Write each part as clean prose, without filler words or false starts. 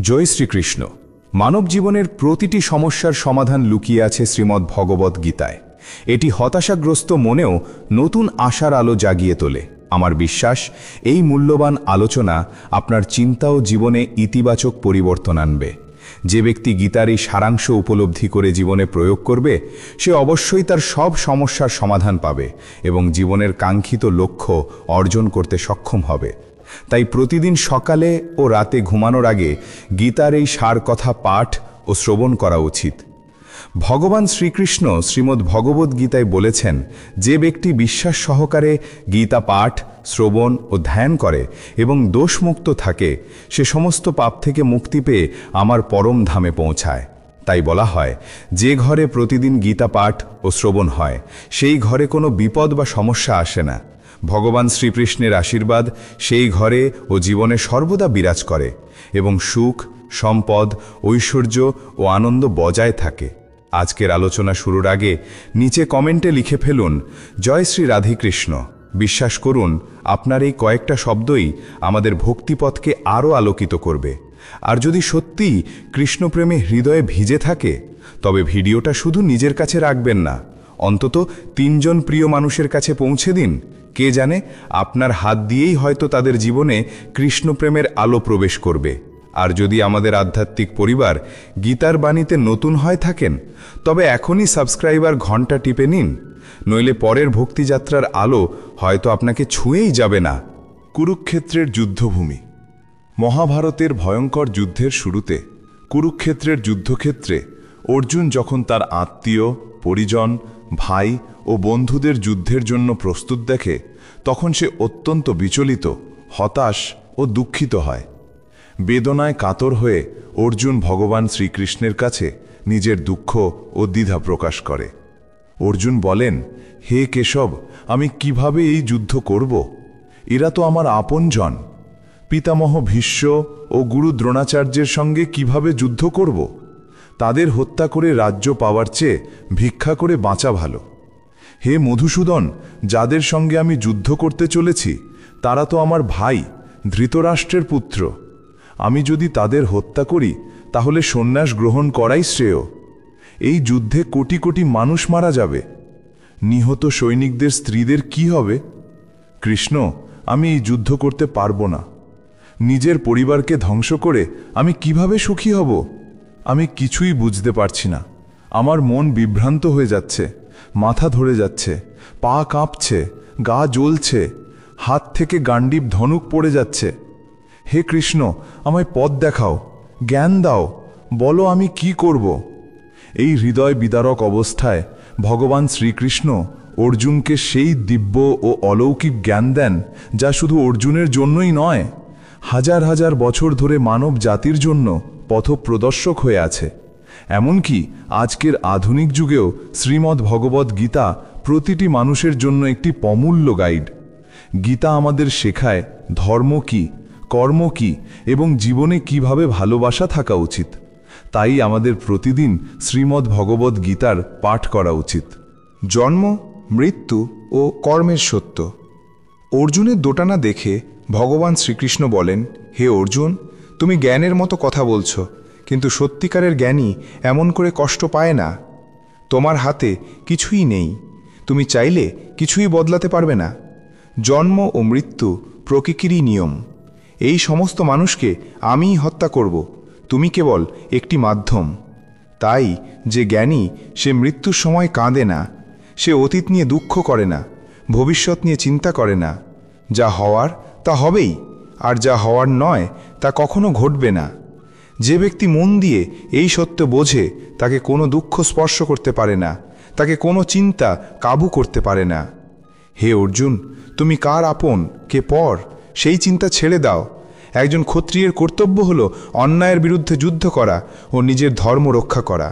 জয় শ্রীকৃষ্ণ। মানব জীবনের প্রতিটি সমস্যার সমাধান লুকিয়ে আছে শ্রীমদ্ ভগবদ্ গীতায়। এটি হতাশাগ্রস্ত মনেও নতুন আশার আলো জাগিয়ে তোলে। আমার বিশ্বাস, এই মূল্যবান আলোচনা আপনার চিন্তা ও জীবনে ইতিবাচক পরিবর্তন আনবে। যে ব্যক্তি গীতার এই সারাংশ উপলব্ধি করে জীবনে প্রয়োগ করবে, সে অবশ্যই তার সব সমস্যার সমাধান পাবে এবং জীবনের কাঙ্ক্ষিত লক্ষ্য অর্জন করতে সক্ষম হবে। তাই প্রতিদিন সকালে ও রাতে ঘুমানোর আগে গীতার এই সার কথা পাঠ ও শ্রবণ করা উচিত। ভগবান শ্রীকৃষ্ণ শ্রীমদ্ ভগবদ্ গীতায় বলেছেন, যে ব্যক্তি বিশ্বাস সহকারে গীতা পাঠ, শ্রবণ ও ধ্যান করে এবং দোষমুক্ত থাকে, সে সমস্ত পাপ থেকে মুক্তি পেয়ে আমার পরম ধামে পৌঁছায়। তাই বলা হয়, যে ঘরে প্রতিদিন গীতা পাঠ ও শ্রবণ হয়, সেই ঘরে কোনো বিপদ বা সমস্যা আসে না। ভগবান শ্রীকৃষ্ণের আশীর্বাদ সেই ঘরে ও জীবনে সর্বদা বিরাজ করে এবং সুখ, সম্পদ, ঐশ্বর্য ও আনন্দ বজায় থাকে। আজকের আলোচনা শুরুর আগে নিচে কমেন্টে লিখে ফেলুন, জয় শ্রী রাধিকৃষ্ণ। বিশ্বাস করুন, আপনার এই কয়েকটা শব্দই আমাদের ভক্তিপথকে আরও আলোকিত করবে। আর যদি সত্যিই কৃষ্ণপ্রেমে হৃদয়ে ভিজে থাকে, তবে ভিডিওটা শুধু নিজের কাছে রাখবেন না, অন্তত 3 জন প্রিয় মানুষের কাছে পৌঁছে দিন। কে জানে, আপনার হাত দিয়েই হয়তো তাদের জীবনে কৃষ্ণপ্রেমের আলো প্রবেশ করবে। আর যদি আমাদের আধ্যাত্মিক পরিবার গীতার বাণীতে নতুন হয় থাকেন, তবে এখনই সাবস্ক্রাইবার ঘন্টা টিপে নিন, নইলে পরের ভক্তিযাত্রার আলো হয়তো আপনাকে ছুঁয়েই যাবে না। কুরুক্ষেত্রের যুদ্ধভূমি। মহাভারতের ভয়ঙ্কর যুদ্ধের শুরুতে কুরুক্ষেত্রের যুদ্ধক্ষেত্রে অর্জুন যখন তার আত্মীয়, পরিজন, ভাই ও বন্ধুদের যুদ্ধের জন্য প্রস্তুত দেখে, তখন সে অত্যন্ত বিচলিত, হতাশ ও দুঃখিত হয়। বেদনায় কাতর হয়ে অর্জুন ভগবান শ্রীকৃষ্ণের কাছে নিজের দুঃখ ও দ্বিধা প্রকাশ করে। অর্জুন বলেন, হে কেশব, আমি কিভাবে এই যুদ্ধ করব? এরা তো আমার আপনজন। পিতামহ ভীষ্ম ও গুরু দ্রোণাচার্যের সঙ্গে কিভাবে যুদ্ধ করব? তাদের হত্যা করে রাজ্য পাওয়ার চেয়ে ভিক্ষা করে বাঁচা ভালো। হে মধুসূদন, যাদের সঙ্গে আমি যুদ্ধ করতে চলেছি, তারা তো আমার ভাই, ধৃতরাষ্ট্রের পুত্র। আমি যদি তাদের হত্যা করি, তাহলে সন্ন্যাস গ্রহণ করাই শ্রেয়। এই যুদ্ধে কোটি কোটি মানুষ মারা যাবে। নিহত সৈনিকদের স্ত্রীদের কি হবে? কৃষ্ণ, আমি এই যুদ্ধ করতে পারবো না। নিজের পরিবারকে ধ্বংস করে আমি কিভাবে সুখী হব? আমি কিছুই বুঝতে পারছি না। আমার মন বিভ্রান্ত হয়ে যাচ্ছে, মাথা ধরে যাচ্ছে, পা কাঁপছে, গা জ্বলছে, হাত থেকে গান্ডীব ধনুক পড়ে যাচ্ছে। হে কৃষ্ণ, আমায় পথ দেখাও, জ্ঞান দাও, বলো আমি কি করব? এই হৃদয় বিদারক অবস্থায় ভগবান শ্রীকৃষ্ণ অর্জুনকে সেই দিব্য ও অলৌকিক জ্ঞান দেন, যা শুধু অর্জুনের জন্যই নয়, হাজার হাজার বছর ধরে মানব জাতির জন্য পথপ্রদর্শক হয়ে আছে। এমনকি আজকের আধুনিক যুগেও শ্রীমদ্ ভগবদ্ গীতা প্রতিটি মানুষের জন্য একটি অমূল্য গাইড। গীতা আমাদের শেখায় ধর্ম কি, কর্ম কি এবং জীবনে কিভাবে ভালোবাসা থাকা উচিত। তাই আমাদের প্রতিদিন শ্রীমদ্ ভগবদ্ গীতার পাঠ করা উচিত। জন্ম, মৃত্যু ও কর্মের সত্য। অর্জুনের দোটানা দেখে ভগবান শ্রীকৃষ্ণ বলেন, হে অর্জুন, তুমি জ্ঞানের মতো কথা বলছো, কিন্তু সত্যিকারের জ্ঞানী এমন করে কষ্ট পায় না। তোমার হাতে কিছুই নেই, তুমি চাইলে কিছুই বদলাতে পারবে না। জন্ম ও মৃত্যু প্রকৃতিরই নিয়ম। এই সমস্ত মানুষকে আমিই হত্যা করব, তুমি কেবল একটি মাধ্যম। তাই যে জ্ঞানী, সে মৃত্যুর সময় কাঁদে না, সে অতীত নিয়ে দুঃখ করে না, ভবিষ্যৎ নিয়ে চিন্তা করে না। যা হওয়ার তা হবেই, আর যা হওয়ার নয় তা কখনো ঘটবে না। যে ব্যক্তি মন দিয়ে এই সত্য বোঝে, তাকে কোনো দুঃখ স্পর্শ করতে পারে না, তাকে কোনো চিন্তা কাবু করতে পারে না। হে অর্জুন, তুমি কার আপন, কে পর, সেই চিন্তা ছেড়ে দাও। একজন ক্ষত্রিয়ের কর্তব্য হলো অন্যায়ের বিরুদ্ধে যুদ্ধ করা ও নিজের ধর্ম রক্ষা করা।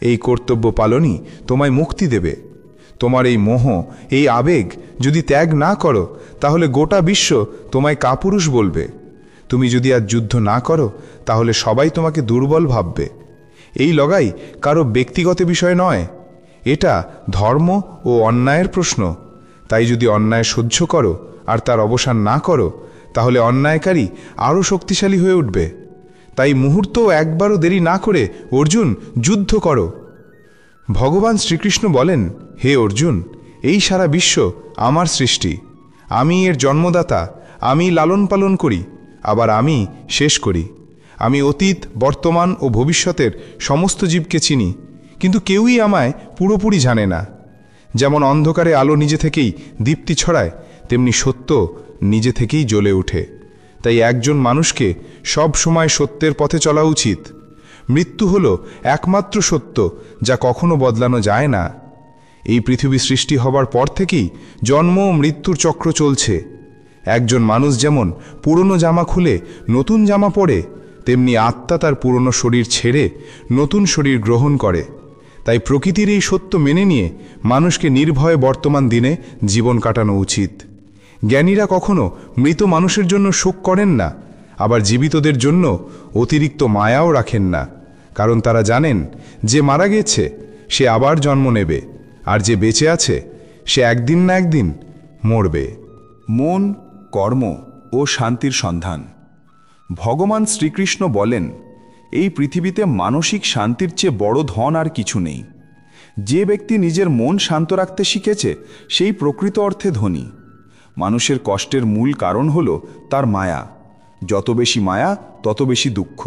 এই কর্তব্য পালনই তোমায় মুক্তি দেবে। তোমার এই মোহ, এই আবেগ যদি ত্যাগ না করো, তাহলে গোটা বিশ্ব তোমায় কাপুরুষ বলবে। তুমি যদি আজ যুদ্ধ না করো, তাহলে সবাই তোমাকে দুর্বল ভাববে। এই লড়াই কারো ব্যক্তিগত বিষয় নয়, এটা ধর্ম ও অন্যায়ের প্রশ্ন। তাই যদি অন্যায় সহ্য করো আর তার অবসান না করো, তাহলে অন্যায়কারী আরও শক্তিশালী হয়ে উঠবে। তাই মুহূর্ত একবারও দেরি না করে অর্জুন যুদ্ধ করো। ভগবান শ্রীকৃষ্ণ বলেন, হে অর্জুন, এই সারা বিশ্ব আমার সৃষ্টি। আমি এর জন্মদাতা, আমি লালন পালন করি, আবার আমি শেষ করি। আমি অতীত, বর্তমান ও ভবিষ্যতের সমস্ত জীবকে চিনি, কিন্তু কেউই আমায় পুরোপুরি জানে না। যেমন অন্ধকারে আলো নিজে থেকেই দীপ্তি ছড়ায়, তেমনি সত্য নিজে থেকেই জ্বলে ওঠে। তাই একজন মানুষকে সব সময় সত্যের পথে চলা উচিত। মৃত্যু হল একমাত্র সত্য যা কখনো বদলানো যায় না। এই পৃথিবী সৃষ্টি হবার পর থেকেই জন্ম ও মৃত্যুর চক্র চলছে। একজন মানুষ যেমন পুরনো জামা খুলে নতুন জামা পরে, তেমনি আত্মা তার পুরনো শরীর ছেড়ে নতুন শরীর গ্রহণ করে। তাই প্রকৃতির এই সত্য মেনে নিয়ে মানুষকে নির্ভয়ে বর্তমান দিনে জীবন কাটানো উচিত। জ্ঞানীরা কখনো মৃত মানুষের জন্য শোক করেন না, আবার জীবিতদের জন্য অতিরিক্ত মায়াও রাখেন না, কারণ তারা জানেন যে মারা গেছে সে আবার জন্ম নেবে, আর যে বেঁচে আছে সে একদিন না একদিন মরবে। মন, কর্ম ও শান্তির সন্ধান। ভগবান শ্রীকৃষ্ণ বলেন, এই পৃথিবীতে মানসিক শান্তির চেয়ে বড় ধন আর কিছু নেই। যে ব্যক্তি নিজের মন শান্ত রাখতে শিখেছে সেই প্রকৃত অর্থে ধনী। মানুষের কষ্টের মূল কারণ হল তার মায়া। যত বেশি মায়া তত বেশি দুঃখ।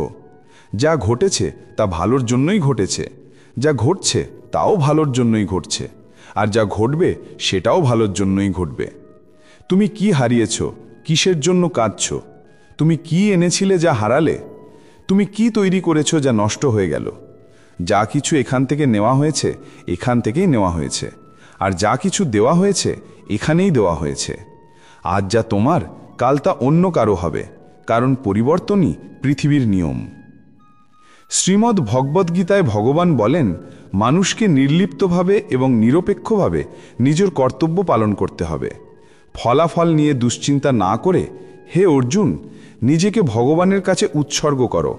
যা ঘটেছে তা ভালোর জন্যই ঘটেছে, যা ঘটছে তাও ভালোর জন্যই ঘটছে, আর যা ঘটবে সেটাও ভালোর জন্যই ঘটবে। তুমি কি হারিয়েছ, কিসের জন্য কাঁদছ? তুমি কি এনেছিলে যা হারালে? তুমি কি তৈরি করেছ যা নষ্ট হয়ে গেল? যা কিছু এখান থেকে নেওয়া হয়েছে এখান থেকেই নেওয়া হয়েছে, আর যা কিছু দেওয়া হয়েছে এখানেই দেওয়া হয়েছে। আজ যা তোমার কাল তা অন্য কারো হবে, কারণ পরিবর্তনই পৃথিবীর নিয়ম। শ্রীমদ্ ভগবদ্গীতায় ভগবান বলেন, মানুষকে নির্লিপ্তভাবে এবং নিরপেক্ষভাবে নিজের কর্তব্য পালন করতে হবে। ফলাফল নিয়ে দুশ্চিন্তা না করে হে অর্জুন, নিজেকে ভগবানের কাছে উৎসর্গ করো।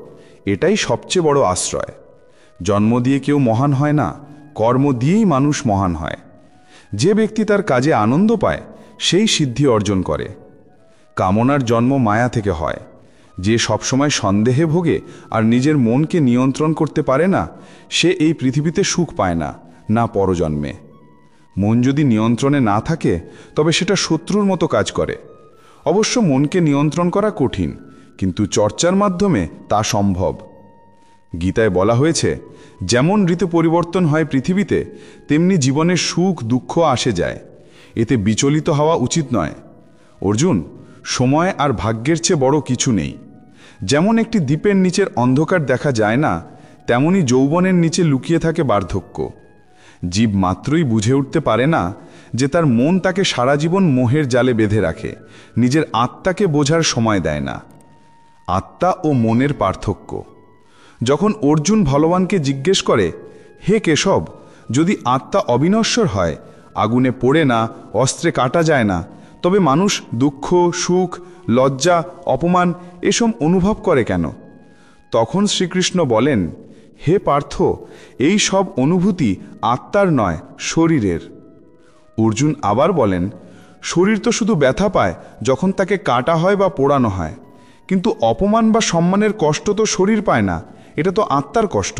এটাই সবচেয়ে বড় আশ্রয়। জন্ম দিয়ে কেউ মহান হয় না, কর্ম দিয়েই মানুষ মহান হয়। যে ব্যক্তি তার কাজে আনন্দ পায় সেই সিদ্ধি অর্জন করে। কামনার জন্ম মায়া থেকে হয়। যে সবসময় সন্দেহে ভোগে আর নিজের মনকে নিয়ন্ত্রণ করতে পারে না, সে এই পৃথিবীতে সুখ পায় না, না পরজন্মে। মন যদি নিয়ন্ত্রণে না থাকে তবে সেটা শত্রুর মতো কাজ করে। অবশ্য মনকে নিয়ন্ত্রণ করা কঠিন, কিন্তু চর্চার মাধ্যমে তা সম্ভব। গীতায় বলা হয়েছে, যেমন ঋতু পরিবর্তন হয় পৃথিবীতে, তেমনি জীবনের সুখ দুঃখ আসে যায়। এতে বিচলিত হওয়া উচিত নয়। অর্জুন, সময় আর ভাগ্যের চেয়ে বড় কিছু নেই। যেমন একটি দ্বীপের নিচের অন্ধকার দেখা যায় না, তেমনি যৌবনের নিচে লুকিয়ে থাকে বার্ধক্য। জীব মাত্রই বুঝে উঠতে পারে না যে তার মন তাকে সারা জীবন মোহের জালে বেঁধে রাখে, নিজের আত্মাকে বোঝার সময় দেয় না। আত্মা ও মনের পার্থক্য। যখন অর্জুন ভগবানকে জিজ্ঞেস করে, হে কেশব, যদি আত্মা অবিনশ্বর হয়, আগুনে পোড়ে না, অস্ত্রে কাটা যায় না, তবে মানুষ দুঃখ, সুখ, লজ্জা, অপমান এসব অনুভব করে কেন? তখন শ্রীকৃষ্ণ বলেন, হে পার্থ, এই সব অনুভূতি আত্মার নয়, শরীরের। অর্জুন আবার বলেন, শরীর তো শুধু ব্যথা পায় যখন তাকে কাটা হয় বা পোড়ানো হয়, কিন্তু অপমান বা সম্মানের কষ্ট তো শরীর পায় না, এটা তো আত্মার কষ্ট।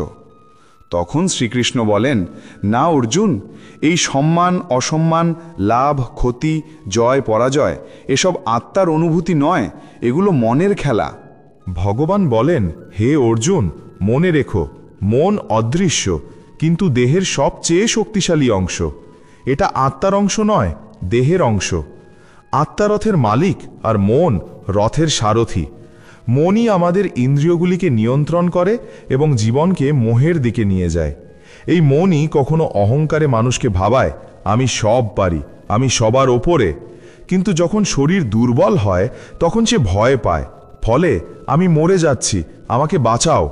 তখন শ্রীকৃষ্ণ বলেন, না অর্জুন, এই সম্মান অসম্মান, লাভ ক্ষতি, জয় পরাজয় এসব আত্মার অনুভূতি নয়, এগুলো মনের খেলা। ভগবান বলেন, হে অর্জুন, মনে রেখো, মন অদৃশ্য কিন্তু দেহের সবচেয়ে শক্তিশালী অংশ। এটা আত্মার অংশ নয়, দেহের অংশ। আত্মা রথের মালিক আর মন রথের সারথি। মনই আমাদের ইন্দ্রিয়গুলিকে নিয়ন্ত্রণ করে এবং জীবনকে মোহের দিকে নিয়ে যায়। এই মনই কখনো অহংকারে মানুষকে ভাবায়, আমি সব পারি, আমি সবার ওপরে। কিন্তু যখন শরীর দুর্বল হয় তখন সে ভয় পায়, ফলে আমি মরে যাচ্ছি, আমাকে বাঁচাও।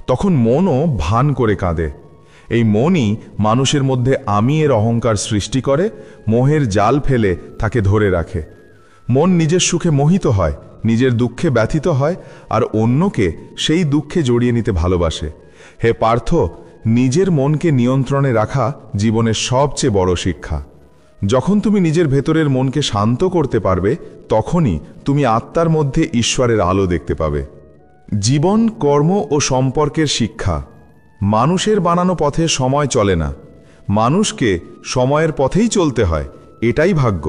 তখন মনও ভান করে কাঁদে। এই মনই মানুষের মধ্যে আমি এর অহংকার সৃষ্টি করে, মোহের জাল ফেলে তাকে ধরে রাখে। মন নিজের সুখে মোহিত হয়, নিজের দুঃখে ব্যথিত হয়, আর অন্যকে সেই দুঃখে জড়িয়ে নিতে ভালোবাসে। হে পার্থ, নিজের মনকে নিয়ন্ত্রণে রাখা জীবনের সবচেয়ে বড় শিক্ষা। যখন তুমি নিজের ভেতরের মনকে শান্ত করতে পারবে, তখনই তুমি আত্মার মধ্যে ঈশ্বরের আলো দেখতে পাবে। জীবন, কর্ম ও সম্পর্কের শিক্ষা। মানুষের বানানো পথে সময় চলে না, মানুষকে সময়ের পথেই চলতে হয়, এটাই ভাগ্য।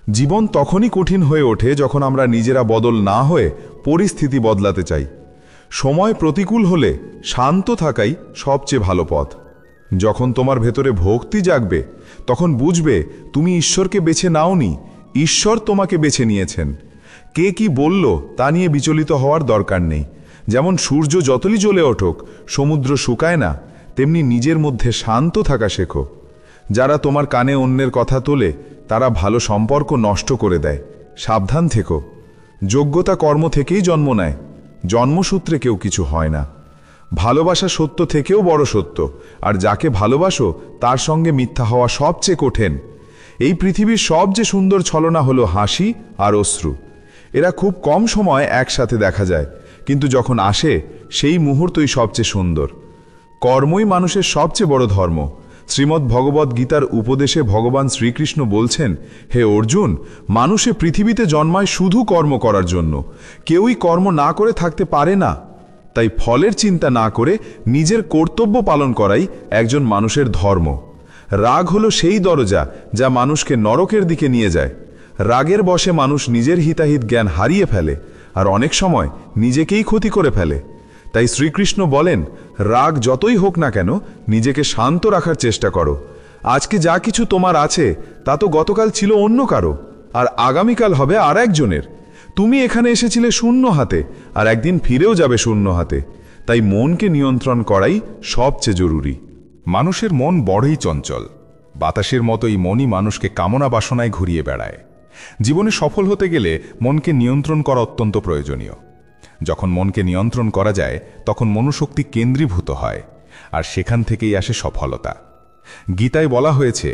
জীবন তখনই কঠিন হয়ে ওঠে যখন আমরা নিজেরা বদল না হয়ে পরিস্থিতি বদলাতে চাই। সময় প্রতিকূল হলে শান্ত থাকাই সবচেয়ে ভালো পথ। যখন তোমার ভেতরে ভক্তি জাগবে তখন বুঝবে তুমি ঈশ্বরকে বেছে নাওনি, ঈশ্বর তোমাকে বেছে নিয়েছেন। কে কি বলল তা নিয়ে বিচলিত হওয়ার দরকার নেই। যেমন সূর্য যতই জ্বলে ওঠুক সমুদ্র শুকায় না, তেমনি নিজের মধ্যে শান্ত থাকা শেখো। যারা তোমার কানে অন্যের কথা তোলে তারা ভালো সম্পর্ক নষ্ট করে দেয়, সাবধান থেকো। যোগ্যতা কর্ম থেকেই জন্ম নেয়, জন্মসূত্রে কেউ কিছু হয় না। ভালোবাসা সত্য থেকেও বড় সত্য, আর যাকে ভালোবাসো তার সঙ্গে মিথ্যা হওয়া সবচেয়ে কঠিন। এই পৃথিবীর সবচেয়ে সুন্দর ছলনা হলো হাসি আর অশ্রু। এরা খুব কম সময় একসাথে দেখা যায়, কিন্তু যখন আসে সেই মুহূর্তই সবচেয়ে সুন্দর। কর্মই মানুষের সবচেয়ে বড় ধর্ম। শ্রীমদ্ ভগবদ্ গীতার উপদেশে ভগবান শ্রীকৃষ্ণ বলছেন, হে অর্জুন, মানুষে পৃথিবীতে জন্মায় শুধু কর্ম করার জন্য, কেউই কর্ম না করে থাকতে পারে না। তাই ফলের চিন্তা না করে নিজের কর্তব্য পালন করাই একজন মানুষের ধর্ম। রাগ হলো সেই দরজা যা মানুষকে নরকের দিকে নিয়ে যায়। রাগের বশে মানুষ নিজের হিতাহিত জ্ঞান হারিয়ে ফেলে, আর অনেক সময় নিজেকেই ক্ষতি করে ফেলে। তাই শ্রীকৃষ্ণ বলেন, রাগ যতই হোক না কেন নিজেকে শান্ত রাখার চেষ্টা করো। আজকে যা কিছু তোমার আছে তা তো গতকাল ছিল অন্য কারো, আর আগামীকাল হবে আর একজনের। তুমি এখানে এসেছিলে শূন্য হাতে, আর একদিন ফিরেও যাবে শূন্য হাতে। তাই মনকে নিয়ন্ত্রণ করাই সবচেয়ে জরুরি। মানুষের মন বড়ই চঞ্চল। বাতাসের মতো এই মনই মানুষকে কামনা বাসনায় ঘুরিয়ে বেড়ায়। জীবনে সফল হতে গেলে মনকে নিয়ন্ত্রণ করা অত্যন্ত প্রয়োজনীয়। যখন মনকে নিয়ন্ত্রণ করা যায় তখন মনোশক্তি কেন্দ্রীভূত হয়, আর সেখান থেকেই আসে সফলতা। গীতায় বলা হয়েছে,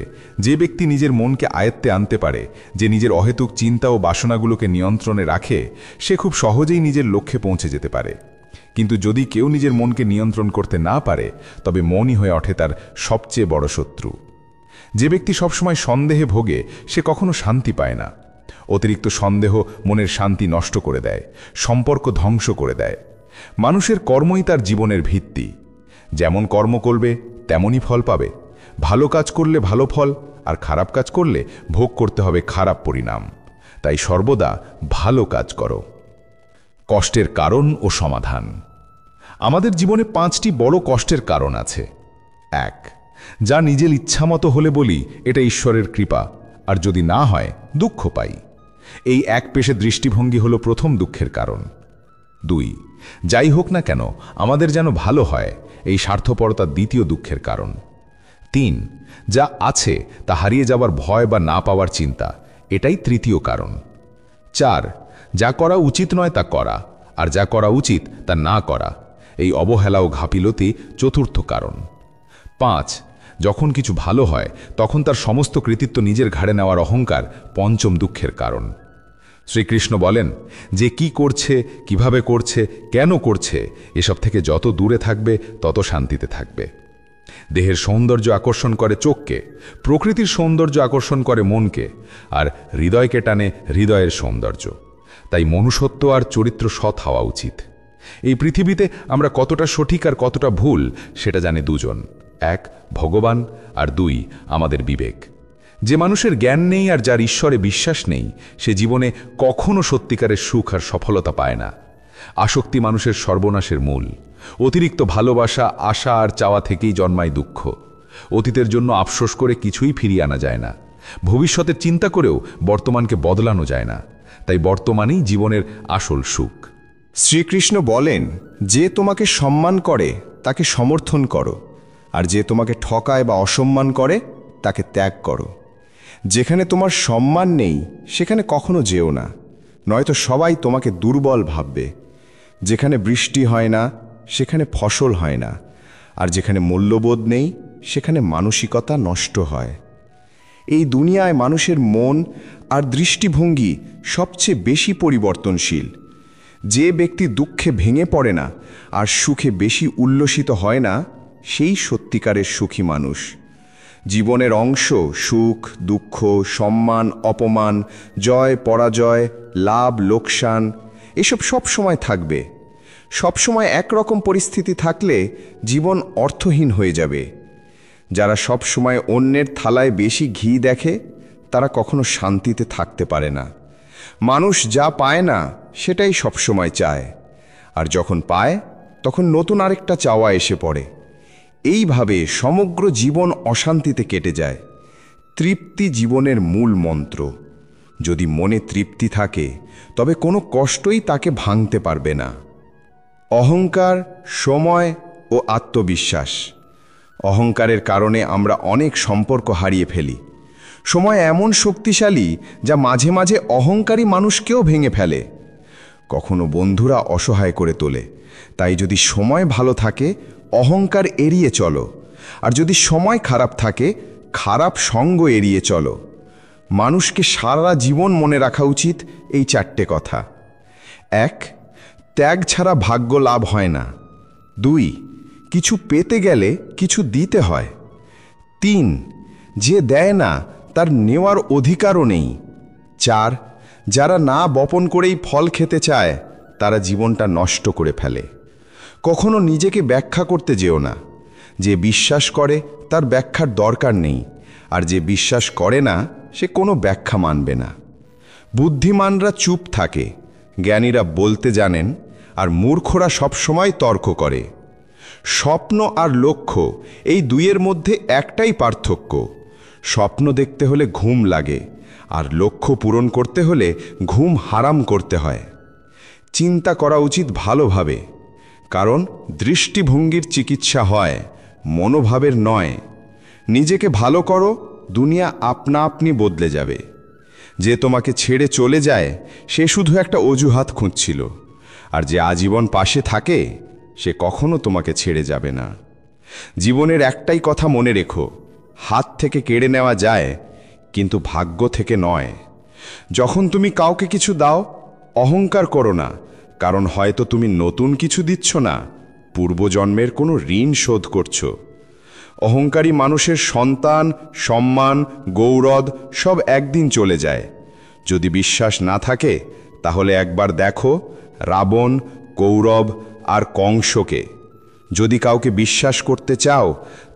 যে ব্যক্তি নিজের মনকে আয়ত্তে আনতে পারে, যে নিজের অহেতুক চিন্তা ও বাসনাগুলোকে নিয়ন্ত্রণে রাখে, সে খুব সহজেই নিজের লক্ষ্যে পৌঁছে যেতে পারে। কিন্তু যদি কেউ নিজের মনকে নিয়ন্ত্রণ করতে না পারে, তবে মনই হয়ে ওঠে তার সবচেয়ে বড় শত্রু। যে ব্যক্তি সবসময় সন্দেহে ভোগে সে কখনো শান্তি পায় না। অতিরিক্ত সন্দেহ মনের শান্তি নষ্ট করে দেয়, সম্পর্ক ধ্বংস করে দেয়। মানুষের কর্মই তার জীবনের ভিত্তি। যেমন কর্ম করবে তেমনই ফল পাবে। ভালো কাজ করলে ভালো ফল, আর খারাপ কাজ করলে ভোগ করতে হবে খারাপ পরিণাম। তাই সর্বদা ভালো কাজ করো। কষ্টের কারণ ও সমাধান। আমাদের জীবনে 5টি বড় কষ্টের কারণ আছে। 1. যা নিজের ইচ্ছামতো হলে বলি এটা ঈশ্বরের কৃপা, আর যদি না হয় দুঃখ পাই। এই এক পেশে দৃষ্টিভঙ্গি হলো প্রথম দুঃখের কারণ। 2. যাই হোক না কেন আমাদের যেন ভালো হয়, এই স্বার্থপরতা দ্বিতীয় দুঃখের কারণ। 3. যা আছে তা হারিয়ে যাবার ভয় বা না পাওয়ার চিন্তা, এটাই তৃতীয় কারণ। 4. যা করা উচিত নয় তা করা, আর যা করা উচিত তা না করা, এই অবহেলা ও ঘাপিলতি চতুর্থ কারণ। 5. যখন কিছু ভালো হয় তখন তার সমস্ত কৃতিত্ব নিজের ঘাড়ে নেওয়ার অহংকার পঞ্চম দুঃখের কারণ। শ্রীকৃষ্ণ বলেন, যে কি করছে, কিভাবে করছে, কেন করছে, এসব থেকে যত দূরে থাকবে তত শান্তিতে থাকবে। দেহের সৌন্দর্য আকর্ষণ করে চোখকে, প্রকৃতির সৌন্দর্য আকর্ষণ করে মনকে, আর হৃদয়কে টানে হৃদয়ের সৌন্দর্য। তাই মনুষ্যত্ব আর চরিত্র সৎ হওয়া উচিত। এই পৃথিবীতে আমরা কতটা সঠিক আর কতটা ভুল সেটা জানে দুজন, 1 ভগবান, আর 2 আমাদের বিবেক। যে মানুষের জ্ঞান নেই আর যার ঈশ্বরে বিশ্বাস নেই, সে জীবনে কখনো সত্যিকারের সুখ আর সফলতা পায় না। আসক্তি মানুষের সর্বনাশের মূল। অতিরিক্ত ভালোবাসা, আশা আর চাওয়া থেকেই জন্মায় দুঃখ। অতীতের জন্য আফসোস করে কিছুই ফিরিয়ে আনা যায় না। ভবিষ্যতের চিন্তা করেও বর্তমানকে বদলানো যায় না। তাই বর্তমানেই জীবনের আসল সুখ। শ্রীকৃষ্ণ বলেন, যে তোমাকে সম্মান করে তাকে সমর্থন করো, আর যে তোমাকে ঠকায় বা অসম্মান করে তাকে ত্যাগ করো। যেখানে তোমার সম্মান নেই সেখানে কখনো যেও না, নয়তো সবাই তোমাকে দুর্বল ভাববে। যেখানে বৃষ্টি হয় না সেখানে ফসল হয় না, আর যেখানে মূল্যবোধ নেই সেখানে মানসিকতা নষ্ট হয়। এই দুনিয়ায় মানুষের মন আর দৃষ্টিভঙ্গি সবচেয়ে বেশি পরিবর্তনশীল। যে ব্যক্তি দুঃখে ভেঙে পড়ে না আর সুখে বেশি উল্লসিত হয় না, সেই সত্যিকারের সুখী মানুষ। জীবনের অংশ সুখ, দুঃখ, সম্মান, অপমান, জয়, পরাজয়, লাভ, লোকসান, এসব সব সময় থাকবে। সবসময় একরকম পরিস্থিতি থাকলে জীবন অর্থহীন হয়ে যাবে। যারা সবসময় অন্যের থালায় বেশি ঘি দেখে তারা কখনো শান্তিতে থাকতে পারে না। মানুষ যা পায় না সেটাই সবসময় চায়, আর যখন পায় তখন নতুন আরেকটা চাওয়া এসে পড়ে। এইভাবে সমগ্র জীবন অশান্তিতে কেটে যায়। তৃপ্তি জীবনের মূল মন্ত্র। যদি মনে তৃপ্তি থাকে তবে কোনো কষ্টই তাকে ভাঙতে পারবে না। অহংকার, সময় ও আত্মবিশ্বাস। অহংকারের কারণে আমরা অনেক সম্পর্ক হারিয়ে ফেলি। সময় এমন শক্তিশালী যা মাঝে মাঝে অহংকারী মানুষকেও ভেঙে ফেলে। কখনো বন্ধুরা অসহায় করে তোলে। তাই যদি সময় ভালো থাকে অহংকার এড়িয়ে চলো, আর যদি সময় খারাপ থাকে খারাপ সঙ্গ এড়িয়ে চলো। মানুষকে সারা জীবন মনে রাখা উচিত এই 4টে কথা। 1. ত্যাগ ছাড়া ভাগ্য লাভ হয় না। 2. কিছু পেতে গেলে কিছু দিতে হয়। 3. যে দেয় না তার নেওয়ার অধিকারও নেই। 4. যারা না বপন করেই ফল খেতে চায় তারা জীবনটা নষ্ট করে ফেলে। কখনো নিজেকে ব্যাখ্যা করতে যেও না। যে বিশ্বাস করে তার ব্যাখ্যার দরকার নেই, আর যে বিশ্বাস করে না সে কোনো ব্যাখ্যা মানবে না। বুদ্ধিমানরা চুপ থাকে, জ্ঞানীরা বলতে জানেন, আর মূর্খরা সবসময় তর্ক করে। স্বপ্ন আর লক্ষ্য এই দুইয়ের মধ্যে একটাই পার্থক্য। স্বপ্ন দেখতে হলে ঘুম লাগে, আর লক্ষ্য পূরণ করতে হলে ঘুম হারাম করতে হয়। চিন্তা করা উচিত ভালোভাবে, কারণ দৃষ্টিভঙ্গির চিকিৎসা হয়, মনোভাবের নয়। নিজেকে ভালো করো, দুনিয়া আপনা আপনি বদলে যাবে। যে তোমাকে ছেড়ে চলে যায় সে শুধু একটা অজুহাত খুঁজছিল, আর যে আজীবন পাশে থাকে সে কখনো তোমাকে ছেড়ে যাবে না। জীবনের একটাই কথা মনে রেখো, হাত থেকে কেড়ে নেওয়া যায় কিন্তু ভাগ্য থেকে নয়। যখন তুমি কাউকে কিছু দাও অহংকার করো না, কারণ হয়তো তুমি নতুন কিছু দিচ্ছ না, পূর্বজন্মের কোনো ঋণ শোধ করছো। অহংকারী মানুষের সন্তান, সম্মান, গৌরব সব একদিন চলে যায়। যদি বিশ্বাস না থাকে তাহলে একবার দেখো রাবণ, কৌরব আর কংসকে। যদি কাউকে বিশ্বাস করতে চাও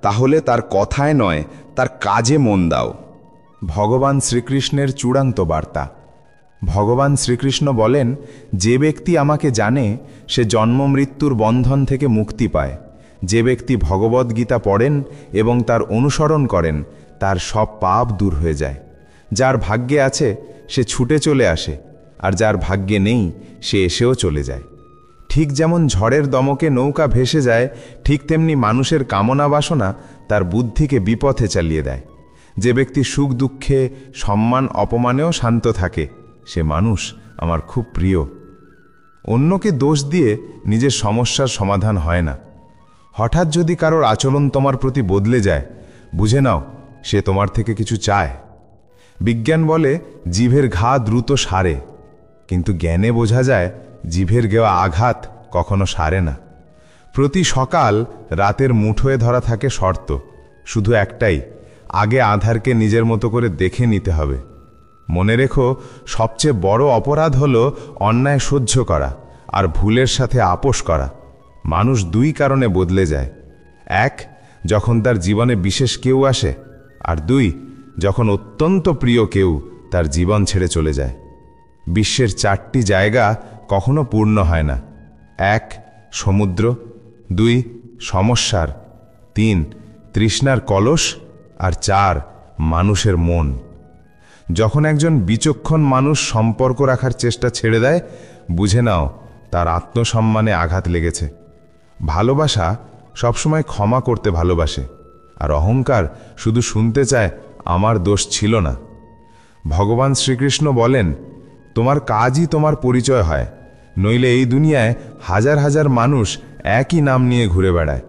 তাহলে তার কথায় নয় তার কাজে মন দাও। ভগবান শ্রীকৃষ্ণের চূড়ান্ত বার্তা। ভগবান শ্রীকৃষ্ণ বলেন, যে ব্যক্তি আমাকে জানে সে জন্ম মৃত্যুর বন্ধন থেকে মুক্তি পায়। যে ব্যক্তি ভগবদ্গীতা পড়েন এবং তার অনুসরণ করেন তার সব পাপ দূর হয়ে যায়। যার ভাগ্যে আছে সে ছুটে চলে আসে, আর যার ভাগ্যে নেই সে এসেও চলে যায়। ঠিক যেমন ঝড়ের দমকে নৌকা ভেসে যায়, ঠিক তেমনি মানুষের কামনা বাসনা তার বুদ্ধিকে বিপথে চালিয়ে দেয়। যে ব্যক্তি সুখ দুঃখে, সম্মান অপমানেও শান্ত থাকে সে মানুষ আমার খুব প্রিয়। অন্যকে দোষ দিয়ে নিজের সমস্যার সমাধান হয় না। হঠাৎ যদি কারোর আচরণ তোমার প্রতি বদলে যায় বুঝে নাও সে তোমার থেকে কিছু চায়। বিজ্ঞান বলে জিভের ঘা দ্রুত সারে, কিন্তু জ্ঞানে বোঝা যায় জিভের গেওয়া আঘাত কখনো সারে না। প্রতি সকাল রাতের মুঠোয় ধরা থাকে শর্ত, শুধু একটাই, আগে আধারকে নিজের মতো করে দেখে নিতে হবে। মনে রেখো, সবচেয়ে বড় অপরাধ হলো অন্যায় সহ্য করা আর ভুলের সাথে আপোষ করা। মানুষ দুই কারণে বদলে যায়। 1, যখন তার জীবনে বিশেষ কেউ আসে, আর 2, যখন অত্যন্ত প্রিয় কেউ তার জীবন ছেড়ে চলে যায়। বিশ্বের 4টি জায়গা কখনো পূর্ণ হয় না। 1, সমুদ্র, 2, সমস্যার, 3, তৃষ্ণার কলস, আর 4, মানুষের মন। যখন একজন বিচক্ষণ মানুষ সম্পর্ক রাখার চেষ্টা ছেড়ে দেয় বুঝে নাও তার আত্মসম্মানে আঘাত লেগেছে। ভালোবাসা সবসময় ক্ষমা করতে ভালোবাসে, আর অহংকার শুধু শুনতে চায় আমার দোষ ছিল না। ভগবান শ্রীকৃষ্ণ বলেন, তোমার কাজই তোমার পরিচয় হয়, নইলে এই দুনিয়ায় হাজার হাজার মানুষ একই নাম নিয়ে ঘুরে বেড়ায়।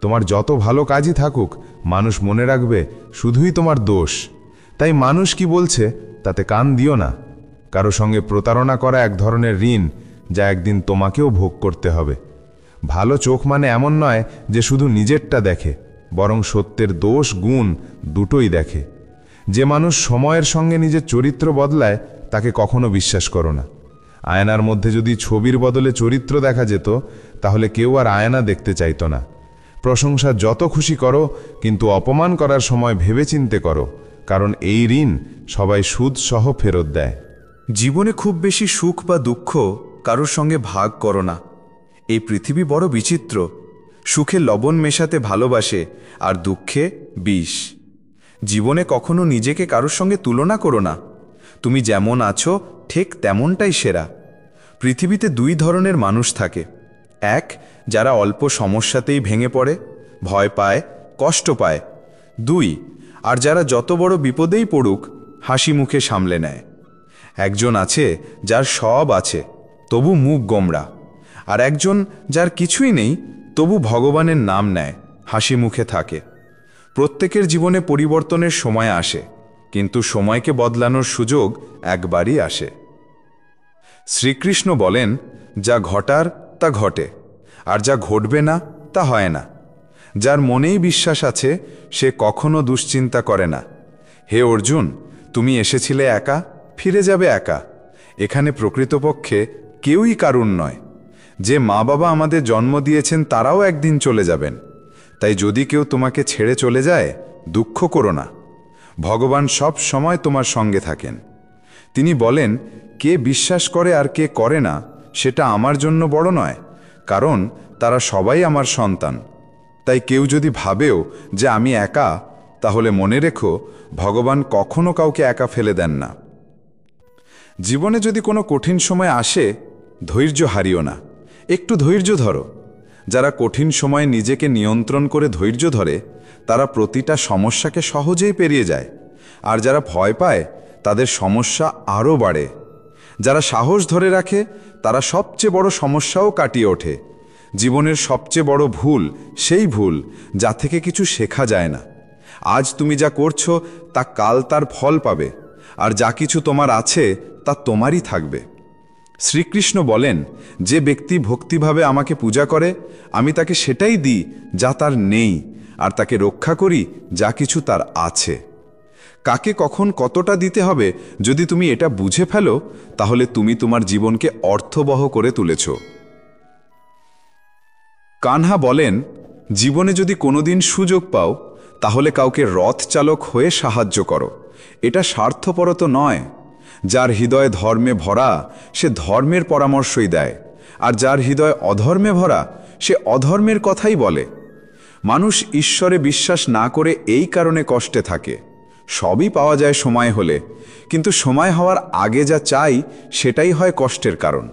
তোমার যত ভালো কাজই থাকুক মানুষ মনে রাখবে শুধুই তোমার দোষ। তাই মানুষ কি বলছে তাতে কান দিও না। কারো সঙ্গে প্রতারণা করা এক ধরনের ঋণ যা একদিন তোমাকেও ভোগ করতে হবে। ভালো চোখ মানে এমন নয় যে শুধু নিজেরটা দেখে, বরং সত্যের দোষ গুণ দুটোই দেখে। যে মানুষ সময়ের সঙ্গে নিজের চরিত্র বদলায় তাকে কখনো বিশ্বাস করো না। আয়নার মধ্যে যদি ছবির বদলে চরিত্র দেখা যেত তাহলে কেউ আর আয়না দেখতে চাইতো না। প্রশংসা যত খুশি করো, কিন্তু অপমান করার সময় ভেবেচিন্তে করো, কারণ এই ঋণ সবাই সুদ সহ ফেরত দেয়। জীবনে খুব বেশি সুখ বা দুঃখ কারোর সঙ্গে ভাগ করো না। এই পৃথিবী বড় বিচিত্র। সুখে লবণ মেশাতে ভালোবাসে, আর দুঃখে বিষ। জীবনে কখনো নিজেকে কারোর সঙ্গে তুলনা করো না। তুমি যেমন আছো ঠিক তেমনটাই সেরা। পৃথিবীতে দুই ধরনের মানুষ থাকে। এক, যারা অল্প সমস্যাতেই ভেঙে পড়ে, ভয় পায়, কষ্ট পায়। দুই, আর যারা যত বড় বিপদেই পড়ুক হাসি মুখে সামলে নেয়। একজন আছে যার সব আছে তবু মুখ গোমড়া, আর একজন যার কিছুই নেই তবু ভগবানের নাম নেয়, হাসি মুখে থাকে। প্রত্যেকের জীবনে পরিবর্তনের সময় আসে, কিন্তু সময়কে বদলানোর সুযোগ একবারই আসে। শ্রীকৃষ্ণ বলেন, যা ঘটার তা ঘটে, আর যা ঘটবে না তা হয় না। যার মনেই বিশ্বাস আছে সে কখনো দুশ্চিন্তা করে না। হে অর্জুন, তুমি এসেছিলে একা, ফিরে যাবে একা। এখানে প্রকৃতপক্ষে কেউই কারুর নয়। যে মা বাবা আমাদের জন্ম দিয়েছেন তারাও একদিন চলে যাবেন। তাই যদি কেউ তোমাকে ছেড়ে চলে যায়, দুঃখ করো না। ভগবান সব সময় তোমার সঙ্গে থাকেন। তিনি বলেন, কে বিশ্বাস করে আর কে করে না সেটা আমার জন্য বড় নয়, কারণ তারা সবাই আমার সন্তান। তাই কেউ যদি ভাবেও যে আমি একা, তাহলে মনে রেখো ভগবান কখনো কাউকে একা ফেলে দেন না। জীবনে যদি কোনো কঠিন সময় আসে, ধৈর্য হারিও না, একটু ধৈর্য ধরো। যারা কঠিন সময়ে নিজেকে নিয়ন্ত্রণ করে ধৈর্য ধরে, তারা প্রতিটা সমস্যাকে সহজেই পেরিয়ে যায়। আর যারা ভয় পায় তাদের সমস্যা আরও বাড়ে। যারা সাহস ধরে রাখে তারা সবচেয়ে বড় সমস্যাও কাটিয়ে ওঠে। জীবনের সবচেয়ে বড় ভুল সেই ভুল যা থেকে কিছু শেখা যায় না। আজ তুমি যা করছো তা কাল তার ফল পাবে, আর যা কিছু তোমার আছে তা তোমারই থাকবে। শ্রীকৃষ্ণ বলেন, যে ব্যক্তি ভক্তিভাবে আমাকে পূজা করে আমি তাকে সেটাই দিই যা তার নেই, আর তাকে রক্ষা করি যা কিছু তার আছে। কাকে কখন কতটা দিতে হবে যদি তুমি এটা বুঝে ফেলো, তাহলে তুমি তোমার জীবনকে অর্থবহ করে তুলেছ। কানহা বলেন, জীবনে যদি কোনোদিন সুযোগ পাও তাহলে কাউকে রথ চালক হয়ে সাহায্য করো। এটা স্বার্থপরতা নয়। যার হৃদয় ধর্মে ভরা সে ধর্মের পরামর্শই দেয়, আর যার হৃদয় অধর্মে ভরা সে অধর্মের কথাই বলে। মানুষ ঈশ্বরে বিশ্বাস না করে এই কারণে কষ্টে থাকে। সবই পাওয়া যায় সময় হলে, কিন্তু সময় হওয়ার আগে যা চাই সেটাই হয় কষ্টের কারণ।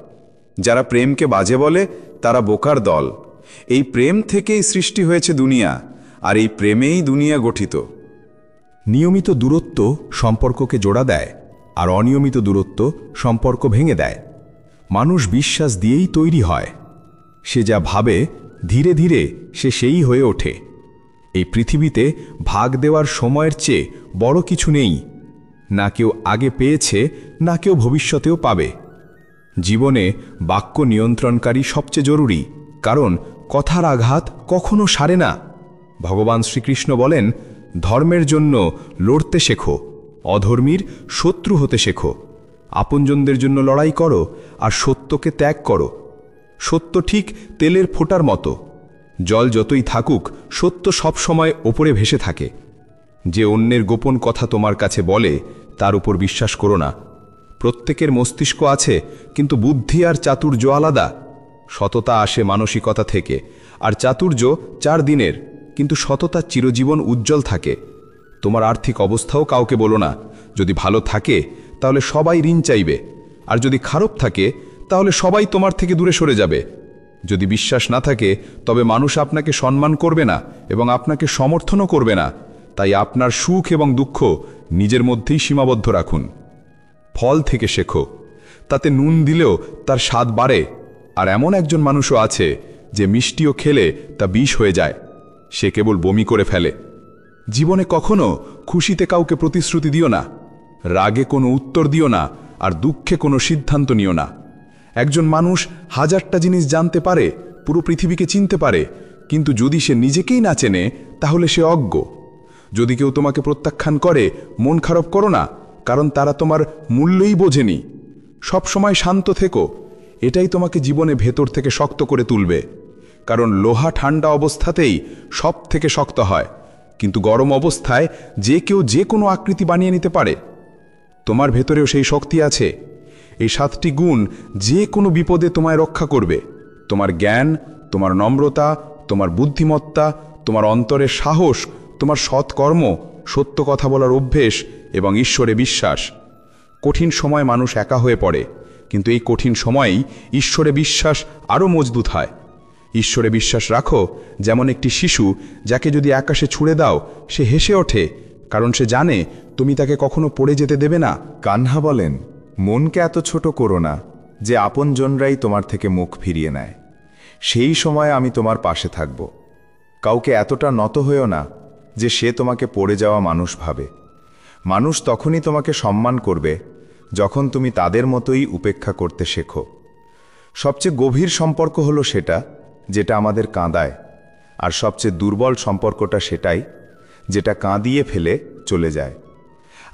যারা প্রেমকে বাজে বলে তারা বোকার দল। এই প্রেম থেকেই সৃষ্টি হয়েছে দুনিয়া, আর এই প্রেমেই দুনিয়া গঠিত। নিয়মিত দূরত্ব সম্পর্ককে জোড়া দেয়, আর অনিয়মিত দূরত্ব সম্পর্ক ভেঙে দেয়। মানুষ বিশ্বাস দিয়েই তৈরি হয়। সে যা ভাবে ধীরে ধীরে সে সেই হয়ে ওঠে। এই পৃথিবীতে ভাগ দেওয়ার সময়ের চেয়ে বড় কিছু নেই। না কেউ আগে পেয়েছে, না কেউ ভবিষ্যতেও পাবে। জীবনে বাক্য নিয়ন্ত্রণকারী সবচেয়ে জরুরি, কারণ কথার আঘাত কখনো সারে না। ভগবান শ্রীকৃষ্ণ বলেন, ধর্মের জন্য লড়তে শেখো, অধর্মীর শত্রু হতে শেখো। আপনজনদের জন্য লড়াই করো, আর সত্যকে ত্যাগ করো। সত্য ঠিক তেলের ফোঁটার মতো। জল যতই থাকুক সত্য সবসময় ওপরে ভেসে থাকে। যে অন্যের গোপন কথা তোমার কাছে বলে তার উপর বিশ্বাস করো না। প্রত্যেকের মস্তিষ্ক আছে, কিন্তু বুদ্ধি আর চাতুর্য আলাদা। সততা আসে মানসিকতা থেকে, আর চাতুর্য 4 দিনের, কিন্তু সততা চিরজীবন উজ্জ্বল থাকে। তোমার আর্থিক অবস্থাও কাউকে বলো না। যদি ভালো থাকে তাহলে সবাই ঋণ চাইবে, আর যদি খারাপ থাকে তাহলে সবাই তোমার থেকে দূরে সরে যাবে। যদি বিশ্বাস না থাকে তবে মানুষ আপনাকে সম্মান করবে না এবং আপনাকে সমর্থনও করবে না। তাই আপনার সুখ এবং দুঃখ নিজের মধ্যেই সীমাবদ্ধ রাখুন। ফল থেকে শেখো, তাতে নুন দিলেও তার স্বাদ বাড়ে। আর এমন একজন মানুষও আছে যে মিষ্টিও খেলে তা বিষ হয়ে যায়। সে কেবল বমি করে ফেলে। জীবনে কখনো খুশিতে কাউকে প্রতিশ্রুতি দিও না, রাগে কোনো উত্তর দিও না, আর দুঃখে কোনো সিদ্ধান্ত নিও না। একজন মানুষ 1000টা জিনিস জানতে পারে, পুরো পৃথিবীকে চিনতে পারে, কিন্তু যদি সে নিজেকেই না চেনে তাহলে সে অজ্ঞ। যদি কেউ তোমাকে প্রত্যাখ্যান করে মন খারাপ করো না, কারণ তারা তোমার মূল্যই বোঝেনি। সব সময় শান্ত থেকো, এটাই তোমাকে জীবনে ভেতর থেকে শক্ত করে তুলবে। কারণ লোহা ঠান্ডা অবস্থাতেই সব থেকে শক্ত হয়, কিন্তু গরম অবস্থায় যে কেউ যে কোনো আকৃতি বানিয়ে নিতে পারে। তোমার ভেতরেও সেই শক্তি আছে। এই 7টি গুণ যে কোনো বিপদে তোমায় রক্ষা করবে। তোমার জ্ঞান, তোমার নম্রতা, তোমার বুদ্ধিমত্তা, তোমার অন্তরের সাহস, তোমার সৎকর্ম, সত্য কথা বলার অভ্যেস এবং ঈশ্বরে বিশ্বাস। কঠিন সময় মানুষ একা হয়ে পড়ে, কিন্তু এই কঠিন সময়েই ঈশ্বরে বিশ্বাস আরও মজবুত হয়। ঈশ্বরে বিশ্বাস রাখো যেমন একটি শিশু যাকে যদি আকাশে ছুঁড়ে দাও সে হেসে ওঠে, কারণ সে জানে তুমি তাকে কখনো পড়ে যেতে দেবে না। কানহা বলেন, মনকে এত ছোট করো না যে আপনজনরাই তোমার থেকে মুখ ফিরিয়ে নেয়। সেই সময় আমি তোমার পাশে থাকব। কাউকে এতটা নত হয়েও না যে সে তোমাকে পড়ে যাওয়া মানুষ ভাবে। মানুষ তখনই তোমাকে সম্মান করবে যখন তুমি তাদের মতোই উপেক্ষা করতে শেখো। সবচেয়ে গভীর সম্পর্ক হলো সেটা যেটা আমাদের কাঁদায়, আর সবচেয়ে দুর্বল সম্পর্কটা সেটাই যেটা কাঁদিয়ে ফেলে চলে যায়।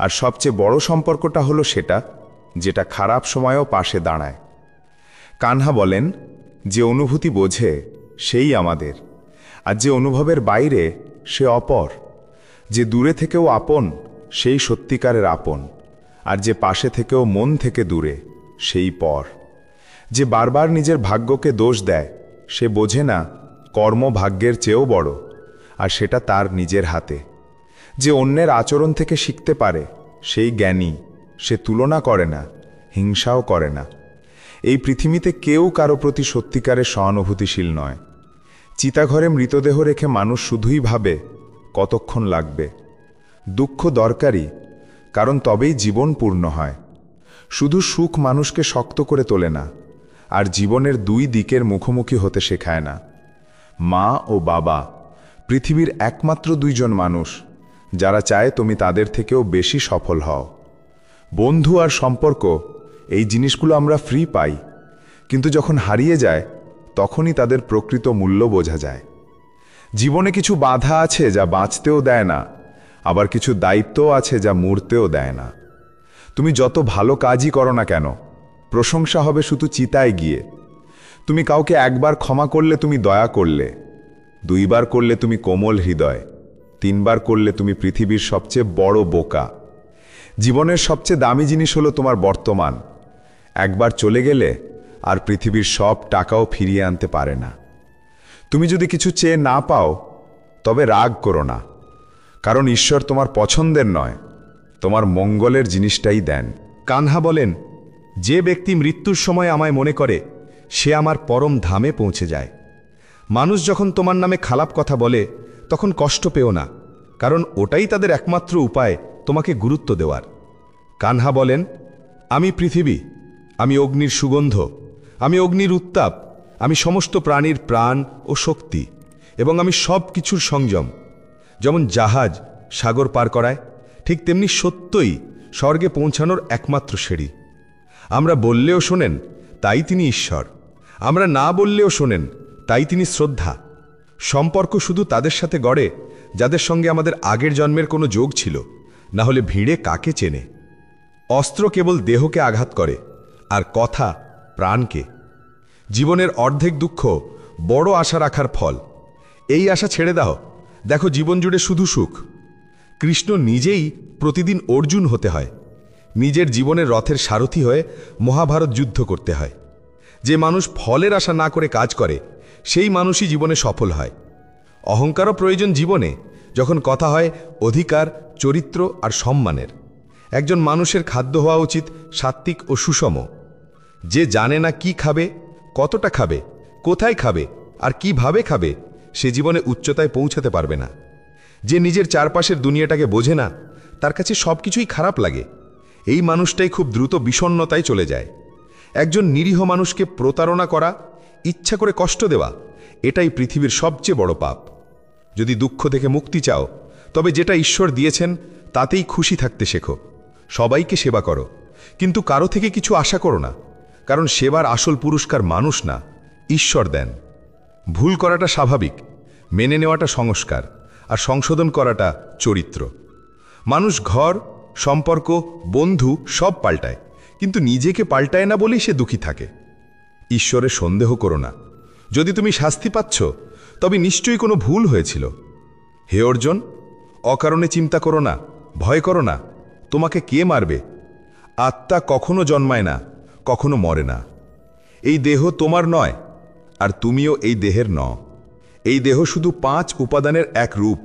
আর সবচেয়ে বড় সম্পর্কটা হলো সেটা যেটা খারাপ সময়েও পাশে দাঁড়ায়। কানহা বলেন, যে অনুভূতি বোঝে সেই আমাদের, আর যে অনুভবের বাইরে সে অপর। যে দূরে থেকেও আপন সেই সত্যিকারের আপন, আর যে পাশে থেকেও মন থেকে দূরে সেই পর। যে বারবার নিজের ভাগ্যকে দোষ দেয় সে বোঝে না কর্ম ভাগ্যের চেয়েও বড়, আর সেটা তার নিজের হাতে। যে অন্যের আচরণ থেকে শিখতে পারে সেই জ্ঞানী, সে তুলনা করে না, হিংসাও করে না। এই পৃথিবীতে কেউ কারো প্রতি সত্যিকারের সহানুভূতিশীল নয়। চিতাঘরে মৃতদেহ রেখে মানুষ শুধুই ভাবে কতক্ষণ লাগবে। দুঃখ দরকারি, কারণ তবেই জীবন পূর্ণ হয়। শুধু সুখ মানুষকে শক্ত করে তোলে না, আর জীবনের দুই দিকের মুখোমুখি হতে শেখায় না। মা ও বাবা পৃথিবীর একমাত্র দুইজন মানুষ যারা চায় তুমি তাদের থেকেও বেশি সফল হও। বন্ধু আর সম্পর্ক, এই জিনিসগুলো আমরা ফ্রি পাই, কিন্তু যখন হারিয়ে যায় তখনই তাদের প্রকৃত মূল্য বোঝা যায়। জীবনে কিছু বাধা আছে যা বাঁচতেও দেয় না, আবার কিছু দায়িত্বও আছে যা মরতেও দেয় না। তুমি যত ভালো কাজই করো না কেন, প্রশংসা হবে শুধু চিতায় গিয়ে। তুমি কাউকে একবার ক্ষমা করলে তুমি দয়া করলে, 2 বার করলে তুমি কোমল হৃদয়, 3 বার করলে তুমি পৃথিবীর সবচেয়ে বড় বোকা। জীবনের সবচেয়ে দামি জিনিস হলো তোমার বর্তমান। একবার চলে গেলে আর পৃথিবীর সব টাকাও ফিরিয়ে আনতে পারে না। তুমি যদি কিছু চেয়ে না পাও তবে রাগ করো না, কারণ ঈশ্বর তোমার পছন্দের নয়, তোমার মঙ্গলের জিনিসটাই দেন। কানহা বলেন, যে ব্যক্তি মৃত্যুর সময় আমায় মনে করে সে আমার পরম ধামে পৌঁছে যায়। মানুষ যখন তোমার নামে খারাপ কথা বলে তখন কষ্ট পেও না, কারণ ওটাই তাদের একমাত্র উপায় তোমাকে গুরুত্ব দেওয়ার। কানহা বলেন, আমি পৃথিবী, আমি অগ্নির সুগন্ধ, আমি অগ্নির উত্তাপ, আমি সমস্ত প্রাণীর প্রাণ ও শক্তি, এবং আমি সব কিছুর সংযম। যেমন জাহাজ সাগর পার করায়, ঠিক তেমনি সত্যই স্বর্গে পৌঁছানোর একমাত্র সিঁড়ি। আমরা বললেও শোনেন, তাই তিনি ঈশ্বর। আমরা না বললেও শোনেন, তাই তিনি শ্রদ্ধা। সম্পর্ক শুধু তাদের সাথে গড়ে যাদের সঙ্গে আমাদের আগের জন্মের কোনো যোগ ছিল, না হলে ভিড়ে কাকে চেনে। অস্ত্র কেবল দেহকে আঘাত করে, আর কথা প্রাণকে। জীবনের অর্ধেক দুঃখ বড় আশা রাখার ফল। এই আশা ছেড়ে দাও, দেখো জীবন জুড়ে শুধু সুখ। কৃষ্ণ নিজেই প্রতিদিন অর্জুন হতে হয়, নিজের জীবনের রথের সারথি হয়ে মহাভারত যুদ্ধ করতে হয়। যে মানুষ ফলের আশা না করে কাজ করে সেই মানুষই জীবনে সফল হয়। অহংকারও প্রয়োজন জীবনে, যখন কথা হয় অধিকার, চরিত্র আর সম্মানের। একজন মানুষের খাদ্য হওয়া উচিত সাত্ত্বিক ও সুষম। যে জানে না কি খাবে, কতটা খাবে, কোথায় খাবে আর কিভাবে খাবে, সে জীবনে উচ্চতায় পৌঁছাতে পারবে না। যে নিজের চারপাশের দুনিয়াটাকে বোঝে না, তার কাছে সব কিছুই খারাপ লাগে। এই মানুষটাই খুব দ্রুত বিষণ্ণতায় চলে যায়। একজন নিরীহ মানুষকে প্রতারণা করা, ইচ্ছা করে কষ্ট দেওয়া, এটাই পৃথিবীর সবচেয়ে বড় পাপ। যদি দুঃখ থেকে মুক্তি চাও, তবে যেটা ঈশ্বর দিয়েছেন তাতেই খুশি থাকতে শেখো। সবাইকে সেবা করো, কিন্তু কারো থেকে কিছু আশা করো না, কারণ সেবার আসল পুরস্কার মানুষ না, ঈশ্বর দেন। ভুল করাটা স্বাভাবিক, মেনে নেওয়াটা সংস্কার, আর সংশোধন করাটা চরিত্র। মানুষ ঘর, সম্পর্ক, বন্ধু সব পাল্টায়, কিন্তু নিজেকে পাল্টায় না বলেই সে দুঃখী থাকে। ঈশ্বরে সন্দেহ করো না। যদি তুমি শাস্তি পাচ্ছ তবে নিশ্চয়ই কোনো ভুল হয়েছিল। হে অর্জুন, অকারণে চিন্তা করো না, ভয় করো না। তোমাকে কে মারবে? আত্মা কখনো জন্মায় না, কখনো মরে না। এই দেহ তোমার নয়, আর তুমিও এই দেহের ন। এই দেহ শুধু 5 উপাদানের এক রূপ।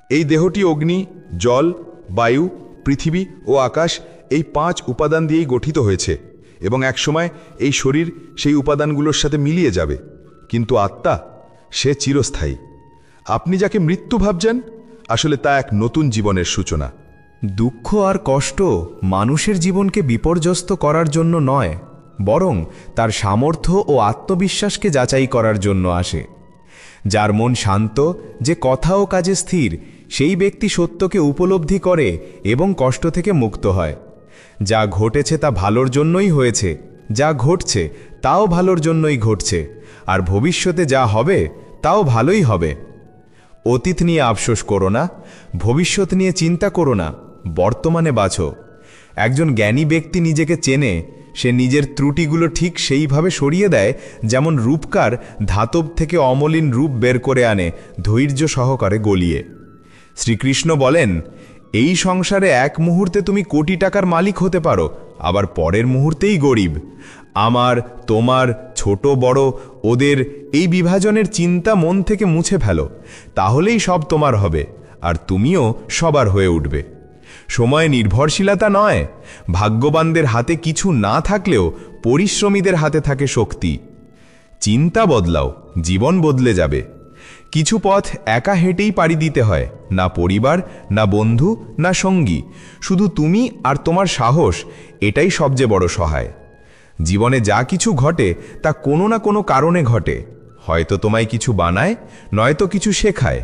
এই দেহটি অগ্নি, জল, বায়ু, পৃথিবী ও আকাশ, এই 5 উপাদান দিয়েই গঠিত হয়েছে, এবং একসময় এই শরীর সেই উপাদানগুলোর সাথে মিলিয়ে যাবে। কিন্তু আত্মা, সে চিরস্থায়ী। আপনি যাকে মৃত্যু ভাবছেন, আসলে তা এক নতুন জীবনের সূচনা। দুঃখ আর কষ্ট মানুষের জীবনকে বিপর্যস্ত করার জন্য নয়, বরং তার সামর্থ্য ও আত্মবিশ্বাসকে যাচাই করার জন্য আসে। যার মন শান্ত, যে কথা ও কাজে স্থির, সেই ব্যক্তি সত্যকে উপলব্ধি করে এবং কষ্ট থেকে মুক্ত হয়। যা ঘটেছে তা ভালোর জন্যই হয়েছে, যা ঘটছে তাও ভালোর জন্যই ঘটছে, আর ভবিষ্যতে যা হবে তাও ভালোই হবে। অতীত নিয়ে আফসোস করো না, ভবিষ্যৎ নিয়ে চিন্তা করো না, বর্তমানে বাঁচো। একজন জ্ঞানী ব্যক্তি নিজেকে চেনে, সে নিজের ত্রুটিগুলো ঠিক সেইভাবে সরিয়ে দেয় যেমন রূপকার ধাতব থেকে অমলিন রূপ বের করে আনে ধৈর্য সহকারে গলিয়ে। শ্রীকৃষ্ণ বলেন, এই সংসারে এক মুহূর্তে তুমি কোটি টাকার মালিক হতে পারো, আবার পরের মুহূর্তেই গরিব। আমার, তোমার, ছোট বড়, ওদের এই বিভাজনের চিন্তা মন থেকে মুছে ফেলো, তাহলেই সব তোমার হবে, আর তুমিও সবার হয়ে উঠবে। সময় নির্ভরশীলতা নয়, ভাগ্যবানদের হাতে কিছু না থাকলেও পরিশ্রমীদের হাতে থাকে শক্তি। চিন্তা বদলাও, জীবন বদলে যাবে। কিছু পথ একা হেঁটেই পাড়ি দিতে হয়, না পরিবার, না বন্ধু, না সঙ্গী, শুধু তুমি আর তোমার সাহস, এটাই সবচেয়ে বড় সহায়। জীবনে যা কিছু ঘটে তা কোনো না কোনো কারণে ঘটে, হয়তো তোমায় কিছু বানায়, নয়তো কিছু শেখায়।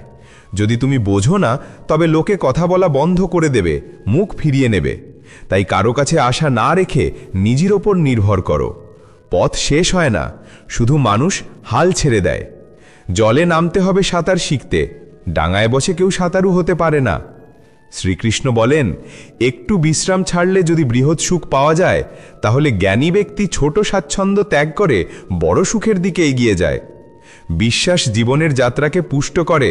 যদি তুমি বোঝো না, তবে লোকে কথা বলা বন্ধ করে দেবে, মুখ ফিরিয়ে নেবে। তাই কারো কাছে আশা না রেখে নিজের ওপর নির্ভর করো। পথ শেষ হয় না, শুধু মানুষ হাল ছেড়ে দেয়। জলে নামতে হবে সাঁতার শিখতে, ডাঙায় বসে কেউ সাঁতারু হতে পারে না। শ্রীকৃষ্ণ বলেন, একটু বিশ্রাম ছাড়লে যদি বৃহৎ সুখ পাওয়া যায়, তাহলে জ্ঞানী ব্যক্তি ছোট স্বাচ্ছন্দ্য ত্যাগ করে বড় সুখের দিকে এগিয়ে যায়। বিশ্বাস জীবনের যাত্রাকে পুষ্ট করে।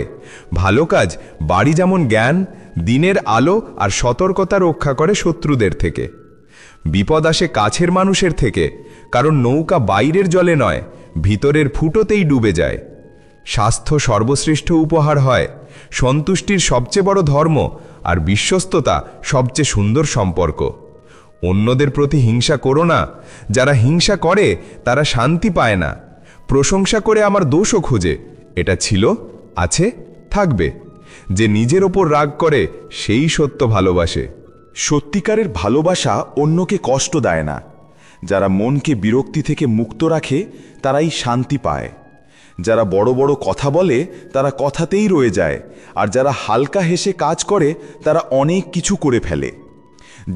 ভালো কাজ বাড়ি যেমন জ্ঞান, দিনের আলো আর সতর্কতা রক্ষা করে শত্রুদের থেকে। বিপদ আসে কাছের মানুষের থেকে, কারণ নৌকা বাইরের জলে নয়, ভিতরের ফুটোতেই ডুবে যায়। স্বাস্থ্য সর্বশ্রেষ্ঠ উপহার হয়, সন্তুষ্টির সবচেয়ে বড় ধর্ম, আর বিশ্বস্ততা সবচেয়ে সুন্দর সম্পর্ক। অন্যদের প্রতি হিংসা করো না, যারা হিংসা করে তারা শান্তি পায় না। প্রশংসা করে আমার দোষও খুঁজে, এটা ছিল, আছে, থাকবে। যে নিজের ওপর রাগ করে সেই সত্য ভালোবাসে। সত্যিকারের ভালোবাসা অন্যকে কষ্ট দেয় না। যারা মনকে বিরক্তি থেকে মুক্ত রাখে তারাই শান্তি পায়। যারা বড় বড় কথা বলে তারা কথাতেই রয়ে যায়, আর যারা হালকা হেসে কাজ করে তারা অনেক কিছু করে ফেলে।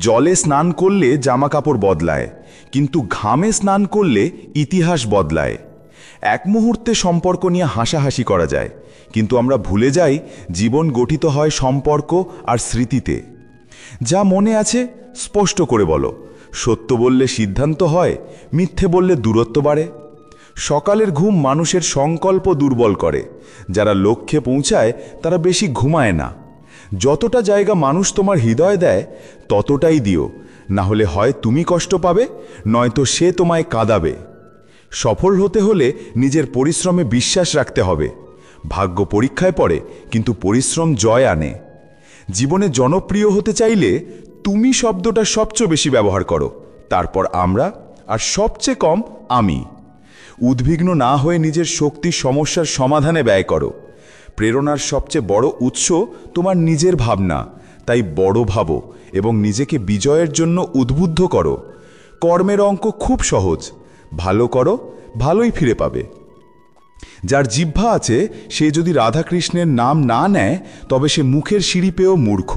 জলে স্নান করলে জামা কাপড় বদলায়, কিন্তু ঘামে স্নান করলে ইতিহাস বদলায়। এক মুহূর্তে সম্পর্ক নিয়ে হাসাহাসি করা যায়, কিন্তু আমরা ভুলে যাই জীবন গঠিত হয় সম্পর্ক আর স্মৃতিতে। যা মনে আছে স্পষ্ট করে বলো। সত্য বললে সিদ্ধান্ত হয়, মিথ্যে বললে দূরত্ব বাড়ে। সকালের ঘুম মানুষের সংকল্প দুর্বল করে। যারা লক্ষ্যে পৌঁছায় তারা বেশি ঘুমায় না। যতটা জায়গা মানুষ তোমার হৃদয় দেয় ততটাই দিও, না হলে হয় তুমি কষ্ট পাবে, নয়তো সে তোমায় কাঁদাবে। সফল হতে হলে নিজের পরিশ্রমে বিশ্বাস রাখতে হবে। ভাগ্য পরীক্ষায় পড়ে, কিন্তু পরিশ্রম জয় আনে। জীবনে জনপ্রিয় হতে চাইলে তুমি শব্দটা সবচেয়ে বেশি ব্যবহার করো, তারপর আমরা, আর সবচেয়ে কম আমি। উদ্বিগ্ন না হয়ে নিজের শক্তি সমস্যার সমাধানে ব্যয় করো। প্রেরণার সবচেয়ে বড় উৎস তোমার নিজের ভাবনা, তাই বড় ভাবো এবং নিজেকে বিজয়ের জন্য উদ্বুদ্ধ করো। কর্মের অঙ্ক খুব সহজ, ভালো করো, ভালোই ফিরে পাবে। যার জিহ্বা আছে সে যদি রাধাকৃষ্ণের নাম না নেয় তবে সে মুখের সিঁড়ি পেয়েও মূর্খ।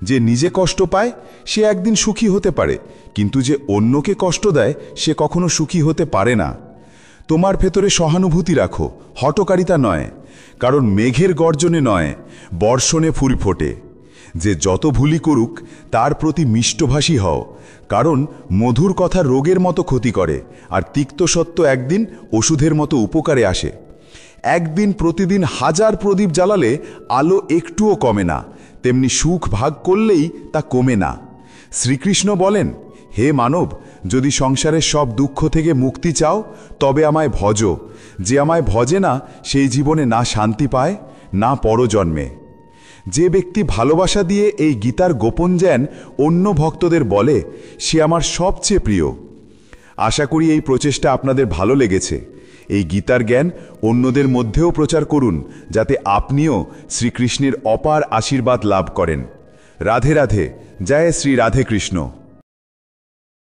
যে নিজে কষ্ট পায় সে একদিন সুখী হতে পারে, কিন্তু যে অন্যকে কষ্ট দেয় সে কখনো সুখী হতে পারে না। তোমার ভেতরে সহানুভূতি রাখো, হঠকারিতা নয়, কারণ মেঘের গর্জনে নয়, বর্ষণে ফুল ফোটে। যে যত ভুলই করুক তার প্রতি মিষ্টভাষী হও, কারণ মধুর কথা রোগের মতো ক্ষতি করে, আর তিক্ত সত্য একদিন ওষুধের মতো উপকারে আসে। একদিন প্রতিদিন 1000 প্রদীপ জ্বালালে আলো একটুও কমে না, তেমনি সুখ ভাগ করলেই তা কমে না। শ্রীকৃষ্ণ বলেন, হে মানব, যদি সংসারের সব দুঃখ থেকে মুক্তি চাও তবে আমায় ভজ। যে আমায় ভজে না সেই জীবনে না শান্তি পায়, না পরজন্মে। যে ব্যক্তি ভালোবাসা দিয়ে এই গীতার গোপন জ্ঞান অন্য ভক্তদের বলে, সে আমার সবচেয়ে প্রিয়। আশা করি এই প্রচেষ্টা আপনাদের ভালো লেগেছে। এই গীতার জ্ঞান অন্যদের মধ্যেও প্রচার করুন, যাতে আপনিও শ্রীকৃষ্ণের অপার আশীর্বাদ লাভ করেন। রাধে রাধে। জয় শ্রী রাধে কৃষ্ণ।